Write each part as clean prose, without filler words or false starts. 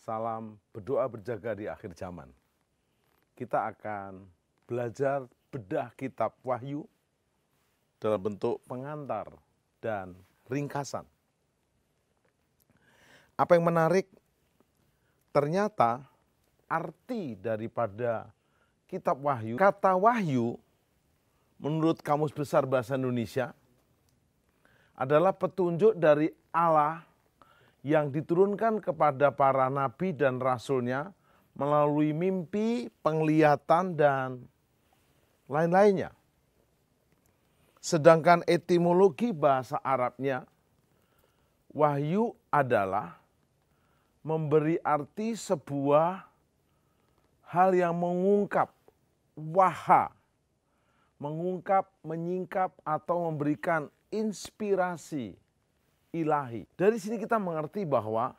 Salam berdoa berjaga di akhir zaman. Kita akan belajar bedah kitab Wahyu dalam bentuk pengantar dan ringkasan. Apa yang menarik, ternyata arti daripada kitab Wahyu, kata Wahyu menurut Kamus Besar Bahasa Indonesia adalah petunjuk dari Allah yang diturunkan kepada para nabi dan rasulnya melalui mimpi, penglihatan, dan lain-lainnya. Sedangkan etimologi bahasa Arabnya, wahyu adalah memberi arti sebuah hal yang mengungkap, waha, mengungkap, menyingkap, atau memberikan inspirasi ilahi. Dari sini kita mengerti bahwa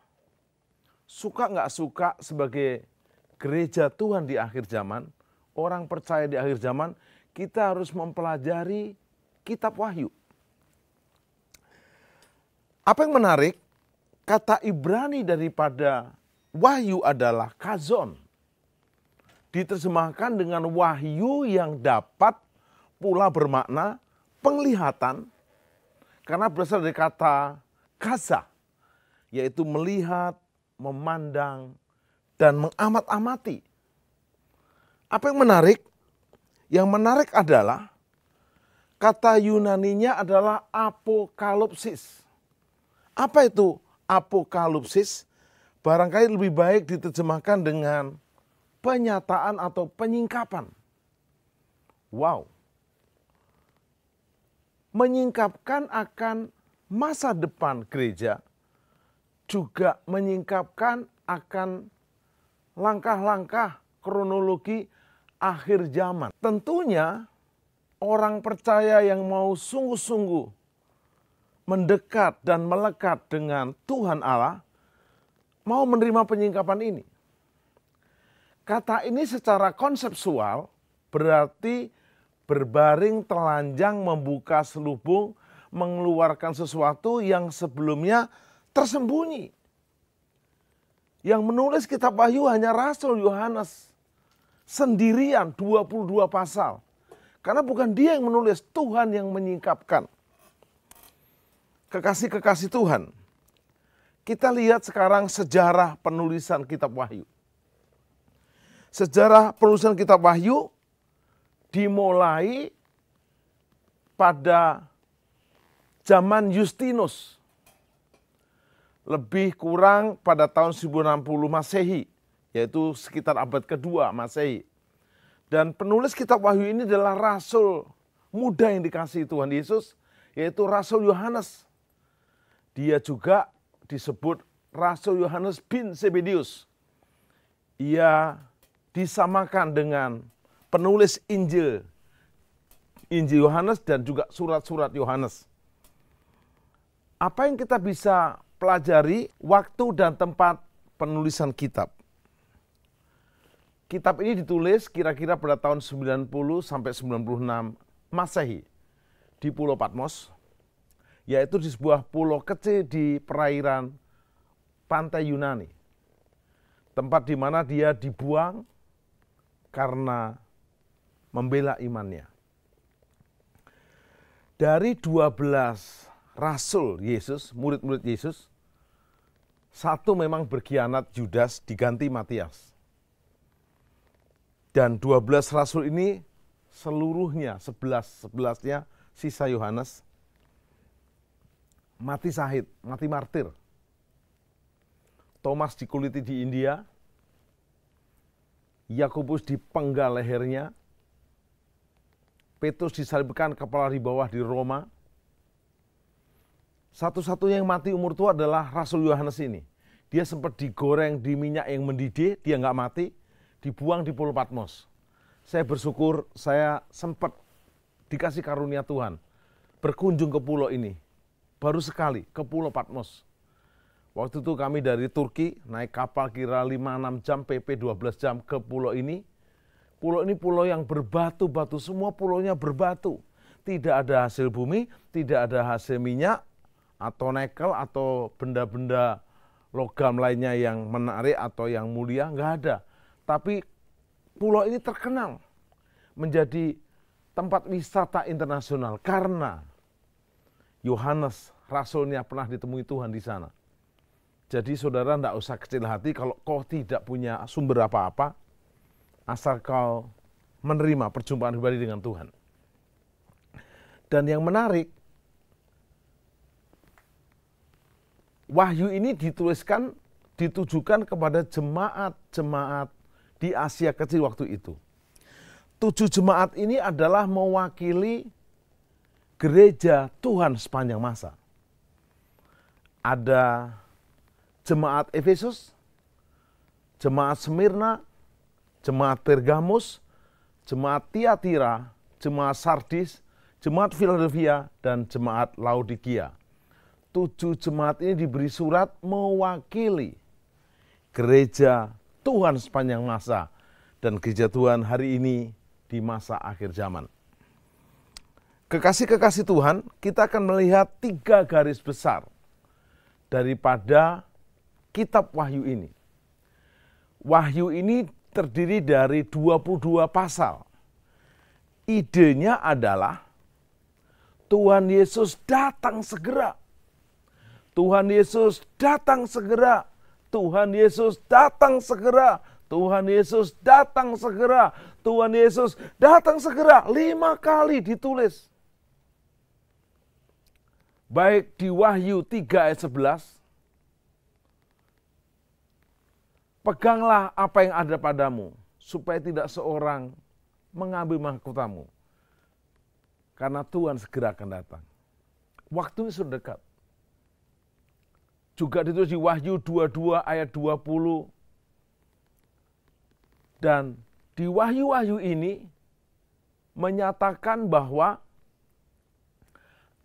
suka nggak suka sebagai gereja Tuhan di akhir zaman, orang percaya di akhir zaman, kita harus mempelajari kitab Wahyu. Apa yang menarik, kata Ibrani daripada Wahyu adalah kazon. Diterjemahkan dengan wahyu yang dapat pula bermakna penglihatan, karena berasal dari kata kaza, yaitu melihat, memandang, dan mengamat-amati. Apa yang menarik? Yang menarik adalah kata Yunaninya adalah apokalipsis. Apa itu apokalipsis? Barangkali lebih baik diterjemahkan dengan penyataan atau penyingkapan. Wow. Menyingkapkan akan masa depan gereja, juga menyingkapkan akan langkah-langkah kronologi akhir zaman. Tentunya orang percaya yang mau sungguh-sungguh mendekat dan melekat dengan Tuhan Allah, mau menerima penyingkapan ini. Kata ini secara konseptual berarti berbaring telanjang, membuka selubung, mengeluarkan sesuatu yang sebelumnya tersembunyi. Yang menulis kitab Wahyu hanya Rasul Yohanes sendirian, 22 pasal. Karena bukan dia yang menulis, Tuhan yang menyingkapkan. Kekasih-kekasih Tuhan, kita lihat sekarang sejarah penulisan kitab Wahyu. Sejarah penulisan kitab Wahyu dimulai pada zaman Justinus, lebih kurang pada tahun 1060 Masehi, yaitu sekitar abad kedua Masehi. Dan penulis kitab Wahyu ini adalah rasul muda yang dikasihi Tuhan Yesus, yaitu Rasul Yohanes. Dia juga disebut Rasul Yohanes bin Zebedius. Ia disamakan dengan penulis Injil Yohanes dan juga surat-surat Yohanes. Apa yang kita bisa pelajari waktu dan tempat penulisan kitab? Kitab ini ditulis kira-kira pada tahun 90 sampai 96 Masehi di Pulau Patmos, yaitu di sebuah pulau kecil di perairan pantai Yunani. Tempat di mana dia dibuang karena membela imannya. Dari 12 rasul Yesus, murid-murid Yesus, satu memang berkhianat, Judas, diganti Matias. Dan 12 rasul ini seluruhnya, 11-nya sisa Yohanes, mati syahid, mati martir. Thomas dikuliti di India, Yakobus dipenggal lehernya, Petrus disalibkan, kepala di bawah di Roma. Satu-satunya yang mati umur tua adalah Rasul Yohanes ini. Dia sempat digoreng di minyak yang mendidih, dia nggak mati, dibuang di Pulau Patmos. Saya bersyukur saya sempat dikasih karunia Tuhan berkunjung ke pulau ini. Baru sekali ke Pulau Patmos. Waktu itu kami dari Turki naik kapal kira 5-6 jam, PP 12 jam ke pulau ini. Pulau ini pulau yang berbatu-batu, semua pulaunya berbatu. Tidak ada hasil bumi, tidak ada hasil minyak, atau nikel, atau benda-benda logam lainnya yang menarik atau yang mulia, nggak ada. Tapi pulau ini terkenal menjadi tempat wisata internasional karena Yohanes rasulnya pernah ditemui Tuhan di sana. Jadi saudara tidak usah kecil hati kalau kau tidak punya sumber apa-apa, asal kau menerima perjumpaan pribadi dengan Tuhan. Dan yang menarik, wahyu ini ditujukan kepada jemaat-jemaat di Asia Kecil waktu itu. 7 jemaat ini adalah mewakili gereja Tuhan sepanjang masa. Ada jemaat Efesus, jemaat Smyrna, jemaat Pergamus, jemaat Tiatira, jemaat Sardis, jemaat Philadelphia, dan jemaat Laodikia. 7 jemaat ini diberi surat mewakili gereja Tuhan sepanjang masa dan gereja Tuhan hari ini di masa akhir zaman. Kekasih-kekasih Tuhan, kita akan melihat 3 garis besar daripada kitab Wahyu ini. Wahyu ini terdiri dari 22 pasal. Idenya adalah Tuhan Yesus datang segera. Tuhan Yesus datang segera. Tuhan Yesus datang segera. Tuhan Yesus datang segera. Tuhan Yesus datang segera. 5 kali ditulis. Baik di Wahyu 3 ayat 11. Peganglah apa yang ada padamu, supaya tidak seorang mengambil mahkotamu. Karena Tuhan segera akan datang. Waktunya sudah dekat. Juga ditulis di Wahyu 22 ayat 20. Dan di wahyu-wahyu ini menyatakan bahwa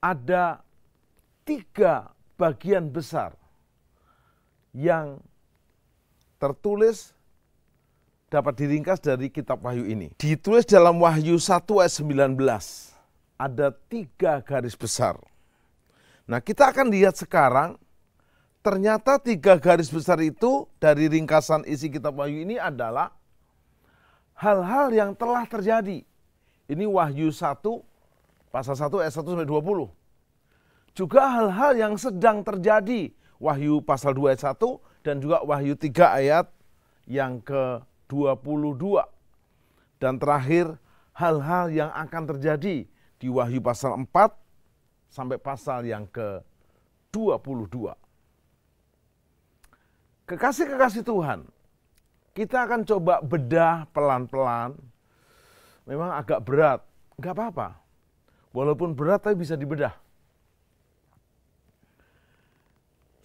ada 3 bagian besar yang tertulis dapat diringkas dari kitab Wahyu ini. Ditulis dalam Wahyu 1 ayat 19. Ada 3 garis besar. Nah, kita akan lihat sekarang ternyata 3 garis besar itu dari ringkasan isi kitab Wahyu ini adalah hal-hal yang telah terjadi. Ini Wahyu 1 pasal 1 ayat 1 sampai 20. Juga hal-hal yang sedang terjadi. Wahyu pasal 2 ayat 1 dan juga Wahyu 3 ayat yang ke-22. Dan terakhir hal-hal yang akan terjadi di Wahyu pasal 4 sampai pasal yang ke-22. Kekasih-kekasih Tuhan, kita akan coba bedah pelan-pelan. Memang agak berat, nggak apa-apa. Walaupun berat tapi bisa dibedah.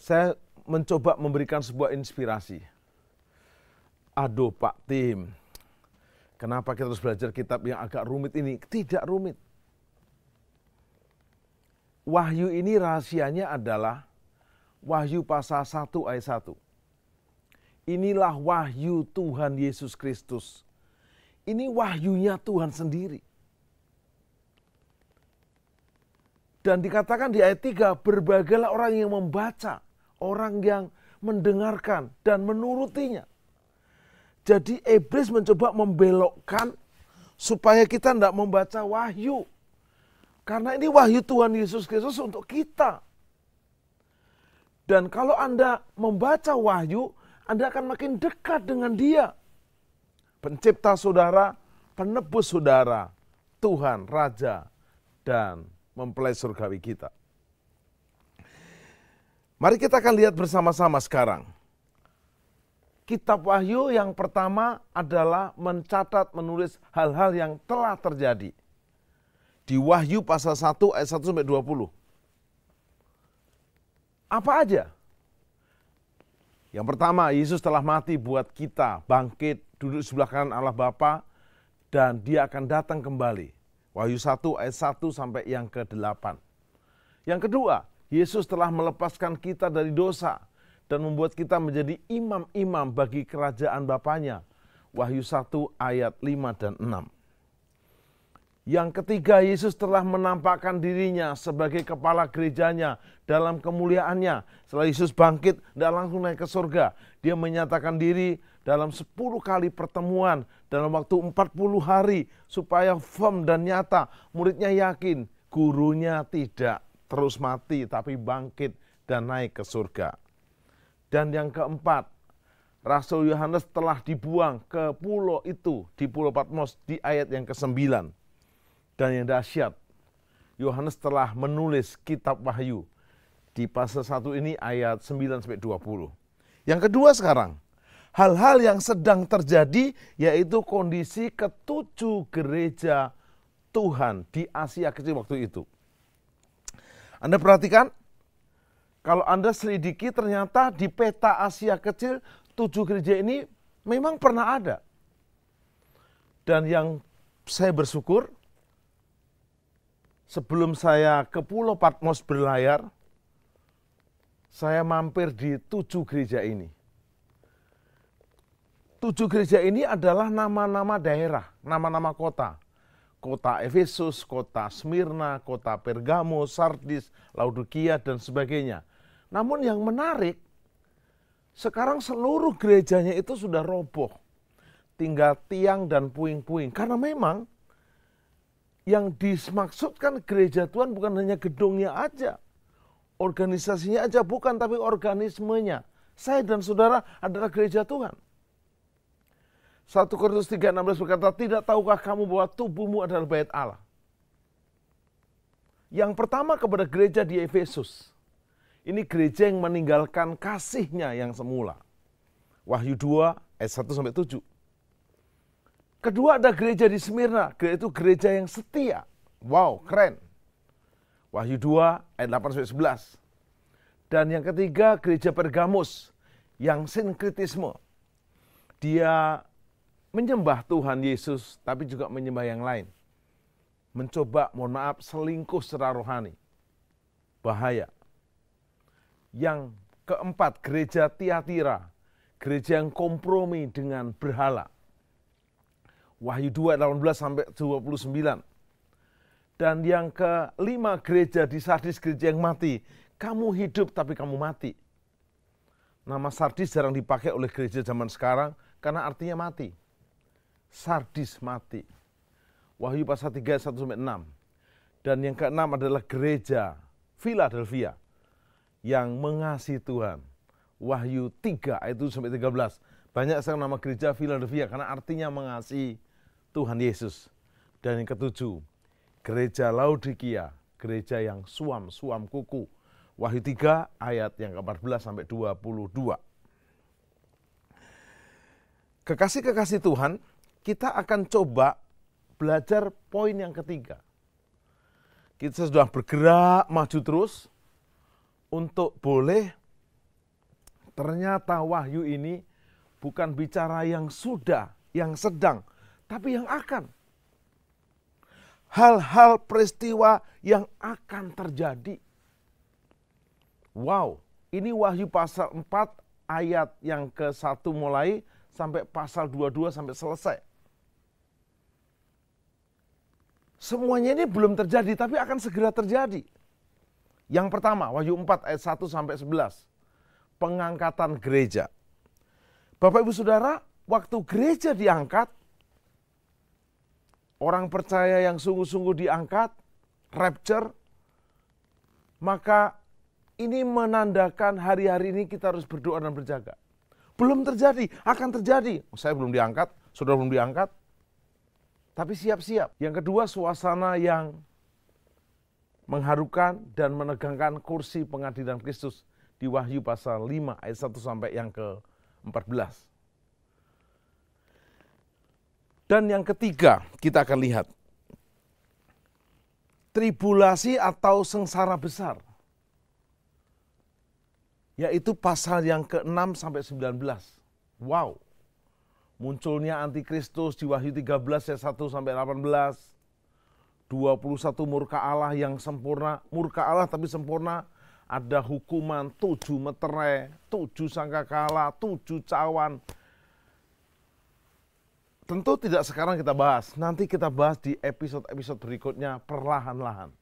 Saya mencoba memberikan sebuah inspirasi. Aduh Pak Tim, kenapa kita harus belajar kitab yang agak rumit ini? Tidak rumit. Wahyu ini rahasianya adalah Wahyu pasal 1 ayat 1. Inilah wahyu Tuhan Yesus Kristus. Ini wahyunya Tuhan sendiri. Dan dikatakan di ayat 3, berbagailah orang yang membaca, orang yang mendengarkan dan menurutinya. Jadi iblis mencoba membelokkan supaya kita tidak membaca wahyu. Karena ini wahyu Tuhan Yesus Kristus untuk kita. Dan kalau Anda membaca wahyu, Anda akan makin dekat dengan Dia. Pencipta saudara, penebus saudara, Tuhan, Raja, dan mempelai surgawi kita. Mari kita akan lihat bersama-sama sekarang. Kitab Wahyu yang pertama adalah mencatat, menulis hal-hal yang telah terjadi. Di Wahyu pasal 1 ayat 1 sampai 20. Apa aja? Yang pertama, Yesus telah mati buat kita, bangkit, duduk di sebelah kanan Allah Bapa, dan Dia akan datang kembali. Wahyu 1 ayat 1 sampai yang ke-8. Yang kedua, Yesus telah melepaskan kita dari dosa dan membuat kita menjadi imam-imam bagi kerajaan Bapanya. Wahyu 1 ayat 5 dan 6. Yang ketiga, Yesus telah menampakkan dirinya sebagai kepala gerejanya dalam kemuliaannya. Setelah Yesus bangkit dan langsung naik ke surga, dia menyatakan diri dalam 10 kali pertemuan dalam waktu 40 hari supaya firm dan nyata. Muridnya yakin, gurunya tidak terus mati tapi bangkit dan naik ke surga. Dan yang keempat, Rasul Yohanes telah dibuang ke pulau itu, di Pulau Patmos, di ayat yang ke-9. Dan yang dahsyat, Yohanes telah menulis kitab Wahyu di pasal 1 ini ayat 9-20. Yang kedua sekarang, hal-hal yang sedang terjadi yaitu kondisi ke-7 gereja Tuhan di Asia Kecil waktu itu. Anda perhatikan, kalau Anda selidiki ternyata di peta Asia Kecil 7 gereja ini memang pernah ada. Dan yang saya bersyukur, sebelum saya ke Pulau Patmos berlayar, saya mampir di 7 gereja ini. 7 gereja ini adalah nama-nama daerah, nama-nama kota. Kota Efesus, kota Smyrna, kota Pergamo, Sardis, Laodikia, dan sebagainya. Namun yang menarik, sekarang seluruh gerejanya itu sudah roboh. Tinggal tiang dan puing-puing. Karena memang yang dimaksudkan gereja Tuhan bukan hanya gedungnya aja, organisasinya aja bukan, tapi organismenya. Saya dan saudara adalah gereja Tuhan. 1 Korintus 3:16 berkata, tidak tahukah kamu bahwa tubuhmu adalah bait Allah? Yang pertama kepada gereja di Efesus. Ini gereja yang meninggalkan kasihnya yang semula. Wahyu 2 ayat 1-7. Kedua ada gereja di Smyrna, itu gereja yang setia. Wow, keren. Wahyu 2 ayat 8-11. Dan yang ketiga gereja Pergamus yang sinkritisme. Dia menyembah Tuhan Yesus tapi juga menyembah yang lain. Mencoba, mohon maaf, selingkuh secara rohani. Bahaya. Yang keempat gereja Tiatira, gereja yang kompromi dengan berhala. Wahyu 2 18-29. Dan yang kelima gereja di Sardis, gereja yang mati. Kamu hidup tapi kamu mati. Nama Sardis jarang dipakai oleh gereja zaman sekarang karena artinya mati. Sardis mati. Wahyu pasal 3 1-6. Dan yang keenam adalah gereja Philadelphia yang mengasihi Tuhan. Wahyu 3 ayat 1-13. Banyak sekali nama gereja Philadelphia karena artinya mengasihi Tuhan Yesus. Dan yang ketujuh, gereja Laodikia, gereja yang suam kuku. Wahyu 3 ayat yang ke-14-22. Kekasih-kekasih Tuhan, kita akan coba belajar poin yang ketiga. Kita sudah bergerak maju terus untuk boleh ternyata wahyu ini bukan bicara yang sudah, yang sedang, tapi yang akan. Hal-hal peristiwa yang akan terjadi. Wow, ini Wahyu pasal 4 ayat yang ke-1 mulai sampai pasal 22 sampai selesai. Semuanya ini belum terjadi tapi akan segera terjadi. Yang pertama, Wahyu 4 ayat 1 sampai 11. Pengangkatan gereja. Bapak Ibu Saudara, waktu gereja diangkat, orang percaya yang sungguh-sungguh diangkat, rapture, maka ini menandakan hari-hari ini kita harus berdoa dan berjaga. Belum terjadi, akan terjadi. Saya belum diangkat, saudara belum diangkat, tapi siap-siap. Yang kedua, suasana yang mengharukan dan menegangkan kursi pengadilan Kristus di Wahyu pasal 5 ayat 1 sampai yang ke-14. Dan yang ketiga, kita akan lihat tribulasi atau sengsara besar. Yaitu pasal yang ke-6 sampai 19. Wow. Munculnya antikristus di Wahyu 13 ayat 1 sampai 18. 21 murka Allah yang sempurna. Murka Allah tapi sempurna. Ada hukuman 7 meterai, 7 sangkakala, 7 cawan. Tentu tidak sekarang kita bahas, nanti kita bahas di episode-episode berikutnya perlahan-lahan.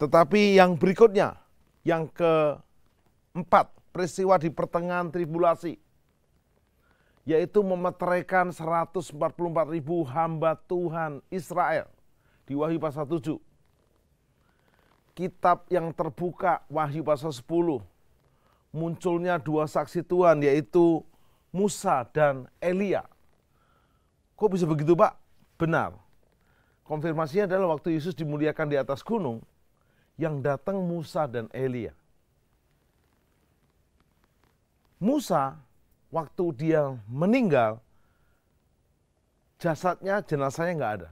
Tetapi yang berikutnya, yang keempat, peristiwa di pertengahan tribulasi, yaitu memeteraikan 144.000 hamba Tuhan Israel di Wahyu pasal 7. Kitab yang terbuka, Wahyu pasal 10, munculnya dua saksi Tuhan, yaitu Musa dan Elia. Kok bisa begitu, Pak? Benar. Konfirmasinya adalah waktu Yesus dimuliakan di atas gunung, yang datang Musa dan Elia. Musa, waktu dia meninggal, jenazahnya nggak ada.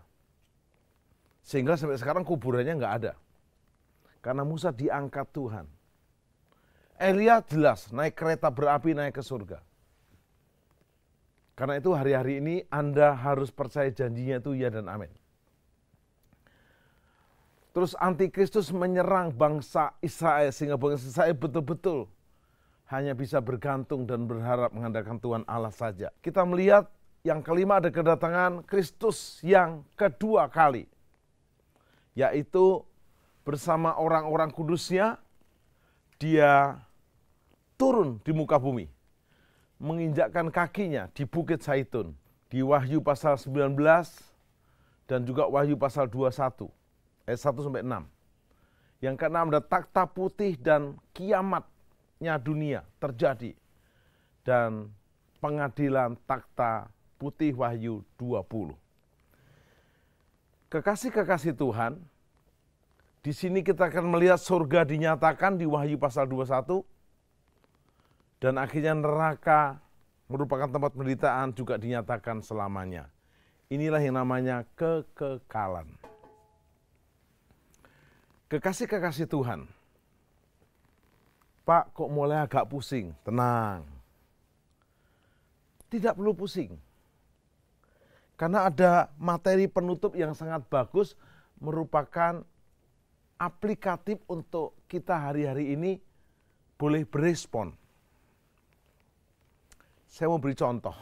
Sehingga sampai sekarang kuburannya nggak ada. Karena Musa diangkat Tuhan. Elia jelas naik kereta berapi naik ke surga. Karena itu hari-hari ini Anda harus percaya janjinya itu ya dan amin. Terus antikristus menyerang bangsa Israel sehingga bangsa Israel betul-betul hanya bisa bergantung dan berharap mengandalkan Tuhan Allah saja. Kita melihat yang kelima ada kedatangan Kristus yang kedua kali. Yaitu bersama orang-orang kudusnya dia turun di muka bumi. Menginjakkan kakinya di Bukit Zaitun, di Wahyu pasal 19 dan juga Wahyu pasal 21, ayat 1-6. Yang keenam ada takhta putih dan kiamatnya dunia terjadi. Dan pengadilan takhta putih Wahyu 20. Kekasih-kekasih Tuhan, di sini kita akan melihat surga dinyatakan di Wahyu pasal 21. Dan akhirnya neraka merupakan tempat penderitaan juga dinyatakan selamanya. Inilah yang namanya kekekalan. Kekasih-kekasih Tuhan. Pak, kok mulai agak pusing? Tenang. Tidak perlu pusing. Karena ada materi penutup yang sangat bagus, merupakan aplikatif untuk kita hari-hari ini boleh berespon. Saya mau beri contoh.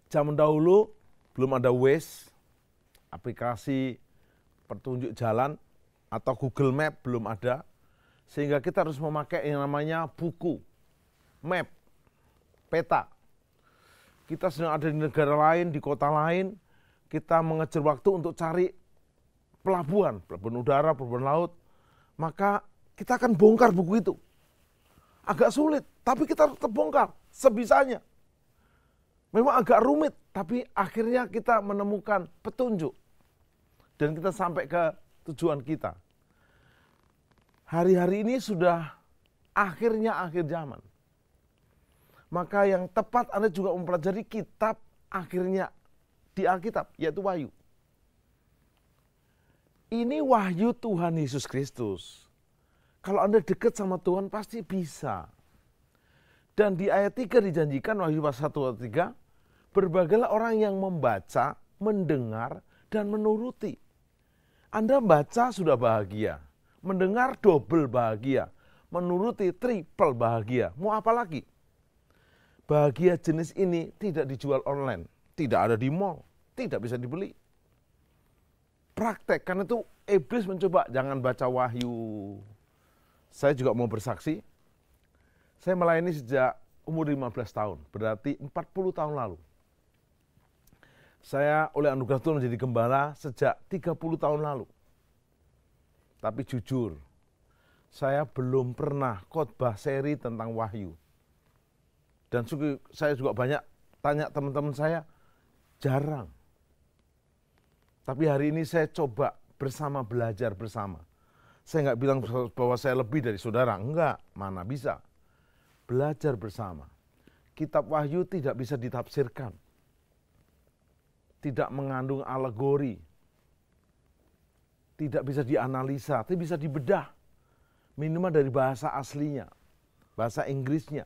Zaman dahulu belum ada Waze, aplikasi petunjuk jalan, atau Google Map belum ada. Sehingga kita harus memakai yang namanya buku, map, peta. Kita sedang ada di negara lain, di kota lain, kita mengejar waktu untuk cari pelabuhan udara, pelabuhan laut. Maka kita akan bongkar buku itu. Agak sulit, tapi kita tetap bongkar sebisanya. Memang agak rumit, tapi akhirnya kita menemukan petunjuk. Dan kita sampai ke tujuan kita. Hari-hari ini sudah akhirnya akhir zaman. Maka yang tepat Anda juga mempelajari kitab akhirnya di Alkitab, yaitu Wahyu. Ini wahyu Tuhan Yesus Kristus. Kalau Anda dekat sama Tuhan pasti bisa. Dan di ayat 3 dijanjikan Wahyu pasal 1 ayat 3, berbagailah orang yang membaca, mendengar, dan menuruti. Anda baca sudah bahagia, mendengar double bahagia, menuruti triple bahagia. Mau apa lagi? Bahagia jenis ini tidak dijual online, tidak ada di mall, tidak bisa dibeli. Praktek, karena itu iblis mencoba, jangan baca Wahyu. Saya juga mau bersaksi, saya melayani sejak umur 15 tahun, berarti 40 tahun lalu. Saya oleh anugerah Tuhan menjadi gembala sejak 30 tahun lalu. Tapi jujur, saya belum pernah khotbah seri tentang Wahyu. Dan saya juga banyak tanya teman-teman saya, jarang. Tapi hari ini saya coba belajar bersama. Saya nggak bilang bahwa saya lebih dari saudara, enggak, mana bisa. Belajar bersama. Kitab Wahyu tidak bisa ditafsirkan. Tidak mengandung alegori. Tidak bisa dianalisa, tapi bisa dibedah. Minimal dari bahasa aslinya, bahasa Inggrisnya,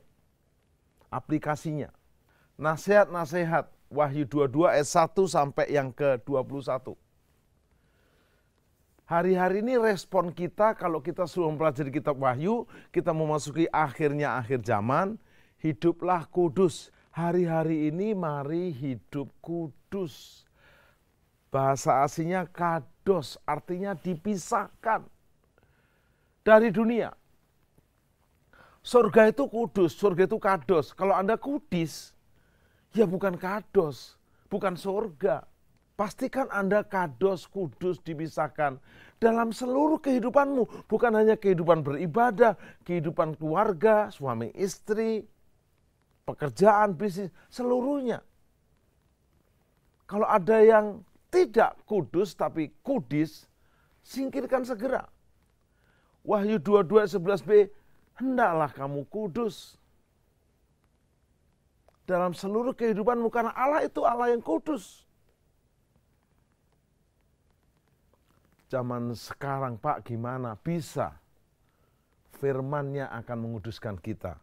aplikasinya. Nasihat-nasihat Wahyu 22 ayat 1 sampai yang ke-21. Hari-hari ini respon kita kalau kita sudah mempelajari kitab Wahyu, kita memasuki akhir zaman, hiduplah kudus. Hari-hari ini mari hidup kudus. Bahasa aslinya kados, artinya dipisahkan dari dunia. Surga itu kudus, surga itu kados. Kalau Anda kudis, ya bukan kados, bukan surga. Pastikan Anda kados, kudus, dipisahkan dalam seluruh kehidupanmu. Bukan hanya kehidupan beribadah, kehidupan keluarga, suami istri, pekerjaan, bisnis, seluruhnya. Kalau ada yang tidak kudus tapi kudis, singkirkan segera. Wahyu 22:11b, hendaklah kamu kudus dalam seluruh kehidupanmu, karena Allah itu Allah yang kudus. Zaman sekarang Pak, gimana bisa firman-Nya akan menguduskan kita?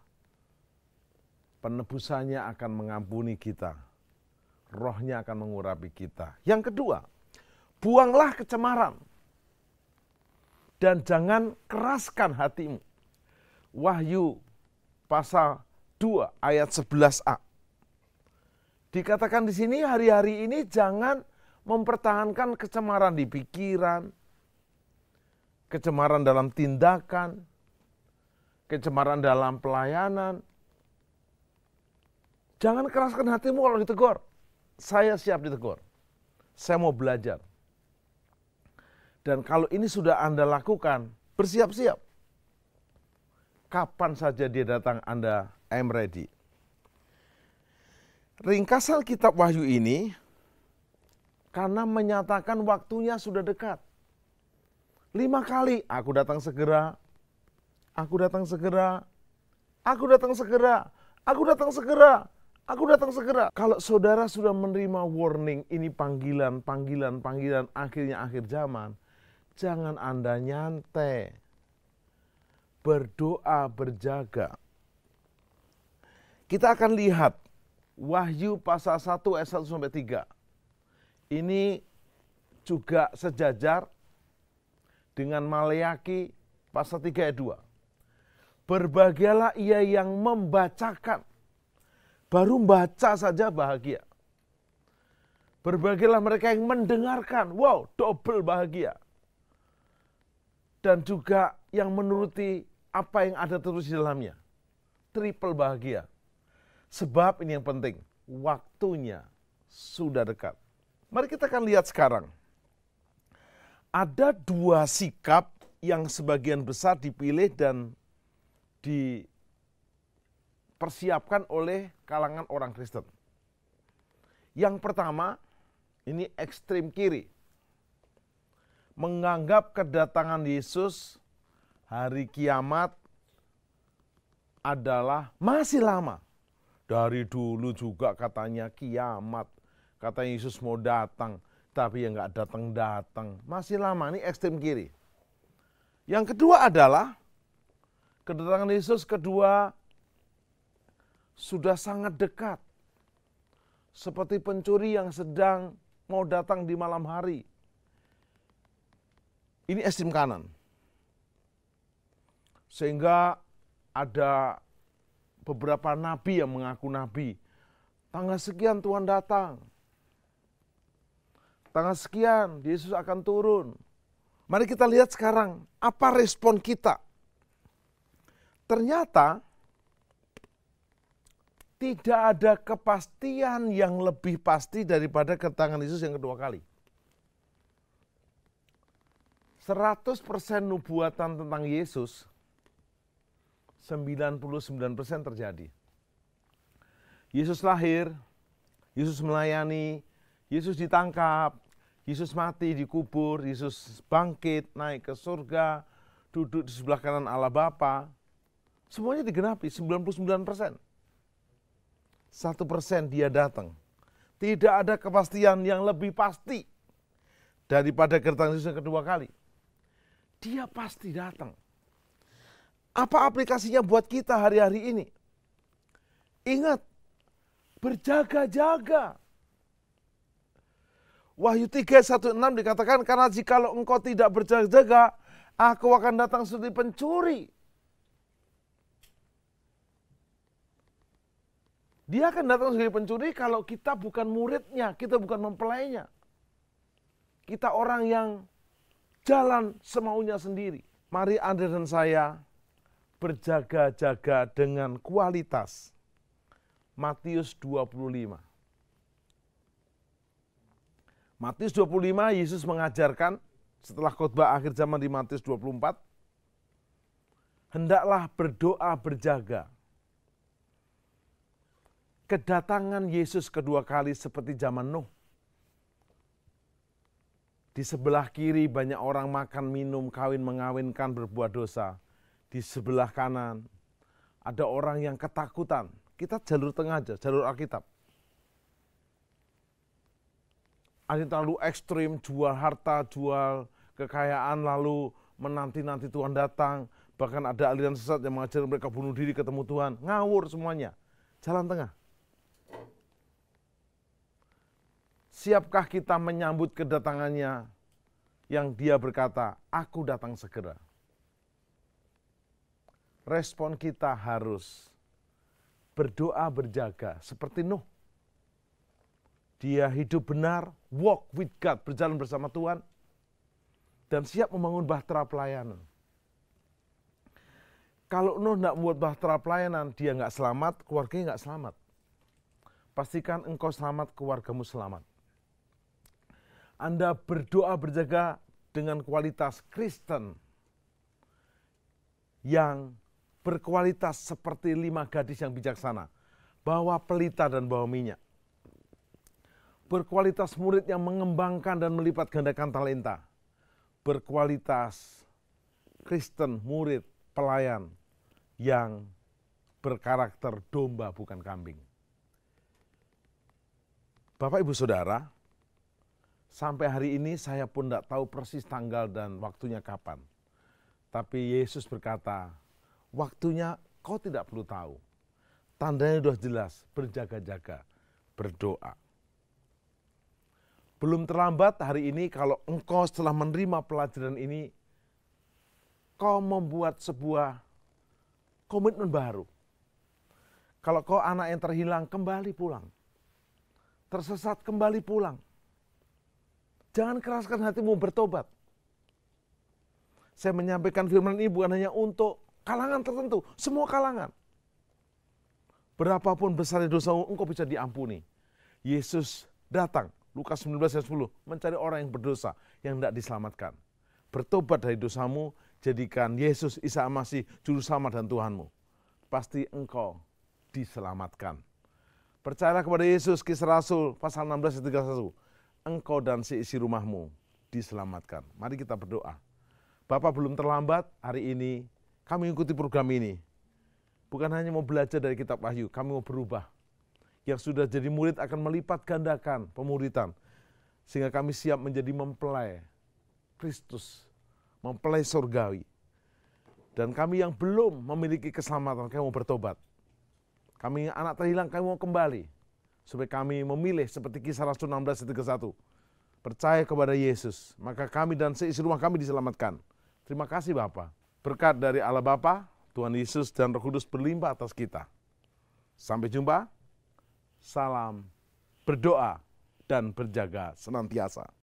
Penebusannya akan mengampuni kita. Roh-Nya akan mengurapi kita. Yang kedua, buanglah kecemaran. Dan jangan keraskan hatimu. Wahyu pasal 2 ayat 11a. Dikatakan di sini hari-hari ini jangan mempertahankan kecemaran di pikiran, kecemaran dalam tindakan, kecemaran dalam pelayanan. Jangan keraskan hatimu kalau ditegur. Saya siap ditegur. Saya mau belajar. Dan kalau ini sudah Anda lakukan, bersiap-siap. Kapan saja dia datang, Anda I'm ready. Ringkasan kitab Wahyu ini, karena menyatakan waktunya sudah dekat. 5 kali, aku datang segera, aku datang segera, aku datang segera, aku datang segera, aku datang segera. Kalau saudara sudah menerima warning, ini panggilan, akhirnya akhir zaman, jangan Anda nyantai. Berdoa, berjaga. Kita akan lihat Wahyu pasal 1 ayat 1-3. Ini juga sejajar dengan Maleaki pasal 3 ayat 2. Berbahagialah ia yang membacakan. Baru baca saja bahagia. Berbahagialah mereka yang mendengarkan. Wow, double bahagia. Dan juga yang menuruti apa yang ada terus di dalamnya. Triple bahagia. Sebab ini yang penting, waktunya sudah dekat. Mari kita akan lihat sekarang. Ada 2 sikap yang sebagian besar dipilih dan dipersiapkan oleh kalangan orang Kristen. Yang pertama, ini ekstrem kiri. Menganggap kedatangan Yesus hari kiamat adalah masih lama. Dari dulu juga katanya kiamat. Katanya Yesus mau datang, tapi ya nggak datang-datang. Masih lama, ini ekstrem kiri. Yang kedua adalah, kedatangan Yesus kedua sudah sangat dekat. Seperti pencuri yang sedang mau datang di malam hari. Ini ekstrem kanan. Sehingga ada beberapa nabi yang mengaku nabi. Tanggal sekian Tuhan datang. Tanggal sekian Yesus akan turun. Mari kita lihat sekarang apa respon kita. Ternyata tidak ada kepastian yang lebih pasti daripada kedatangan Yesus yang kedua kali. 100% nubuatan tentang Yesus 99% terjadi. Yesus lahir, Yesus melayani, Yesus ditangkap, Yesus mati, dikubur, Yesus bangkit, naik ke surga, duduk di sebelah kanan Allah Bapa. Semuanya digenapi, 99%. 1% dia datang. Tidak ada kepastian yang lebih pasti daripada kedatangan Yesus yang kedua kali. Dia pasti datang. Apa aplikasinya buat kita hari-hari ini? Ingat, berjaga-jaga. Wahyu 3:1-6 dikatakan, karena jikalau engkau tidak berjaga-jaga, aku akan datang seperti pencuri. Dia akan datang sebagai pencuri kalau kita bukan muridnya, kita bukan mempelainya. Kita orang yang jalan semaunya sendiri. Mari Anda dan saya berjaga-jaga dengan kualitas. Matius 25. Matius 25, Yesus mengajarkan setelah khotbah akhir zaman di Matius 24, hendaklah berdoa berjaga. Kedatangan Yesus kedua kali seperti zaman Nuh. Di sebelah kiri banyak orang makan, minum, kawin, mengawinkan, berbuat dosa. Di sebelah kanan ada orang yang ketakutan. Kita jalur tengah aja, jalur Alkitab. Ada yang terlalu ekstrim, jual harta, jual kekayaan, lalu menanti-nanti Tuhan datang. Bahkan ada aliran sesat yang mengajar mereka bunuh diri ketemu Tuhan. Ngawur semuanya. Jalan tengah. Siapkah kita menyambut kedatangannya yang dia berkata, aku datang segera. Respon kita harus berdoa berjaga seperti Nuh. Dia hidup benar, walk with God, berjalan bersama Tuhan, dan siap membangun bahtera pelayanan. Kalau Nuh tidak membuat bahtera pelayanan, dia nggak selamat, keluarganya nggak selamat. Pastikan engkau selamat, keluargamu selamat. Anda berdoa berjaga dengan kualitas Kristen yang berkualitas seperti 5 gadis yang bijaksana, bawa pelita dan bawa minyak. Berkualitas murid yang mengembangkan dan melipat gandakan talenta. Berkualitas Kristen, murid, pelayan yang berkarakter domba bukan kambing. Bapak Ibu Saudara, sampai hari ini saya pun tidak tahu persis tanggal dan waktunya kapan. Tapi Yesus berkata, waktunya kau tidak perlu tahu. Tandanya sudah jelas, berjaga-jaga, berdoa. Belum terlambat hari ini kalau engkau setelah menerima pelajaran ini, kau membuat sebuah komitmen baru. Kalau kau anak yang terhilang, kembali pulang. Tersesat, kembali pulang. Jangan keraskan hatimu, bertobat. Saya menyampaikan firman ini bukan hanya untuk kalangan tertentu, semua kalangan. Berapapun besar dosamu, engkau bisa diampuni. Yesus datang, Lukas 19 ayat 10, mencari orang yang berdosa, yang tidak diselamatkan. Bertobat dari dosamu, jadikan Yesus Isa Masih Juru Selamat dan Tuhanmu. Pasti engkau diselamatkan. Percayalah kepada Yesus, Kisah Rasul, pasal 16 ayat 31. Engkau dan seisi rumahmu diselamatkan. Mari kita berdoa. Bapak, belum terlambat, hari ini kami mengikuti program ini. Bukan hanya mau belajar dari kitab Wahyu, kami mau berubah. Yang sudah jadi murid akan melipat gandakan pemuridan. Sehingga kami siap menjadi mempelai Kristus, mempelai surgawi. Dan kami yang belum memiliki keselamatan, kami mau bertobat. Kami anak terhilang, kami mau kembali. Supaya kami memilih seperti Kisah Rasul 16 ayat 31. Percaya kepada Yesus, maka kami dan seisi rumah kami diselamatkan. Terima kasih Bapa. Berkat dari Allah Bapa, Tuhan Yesus dan Roh Kudus berlimpah atas kita. Sampai jumpa. Salam berdoa dan berjaga senantiasa.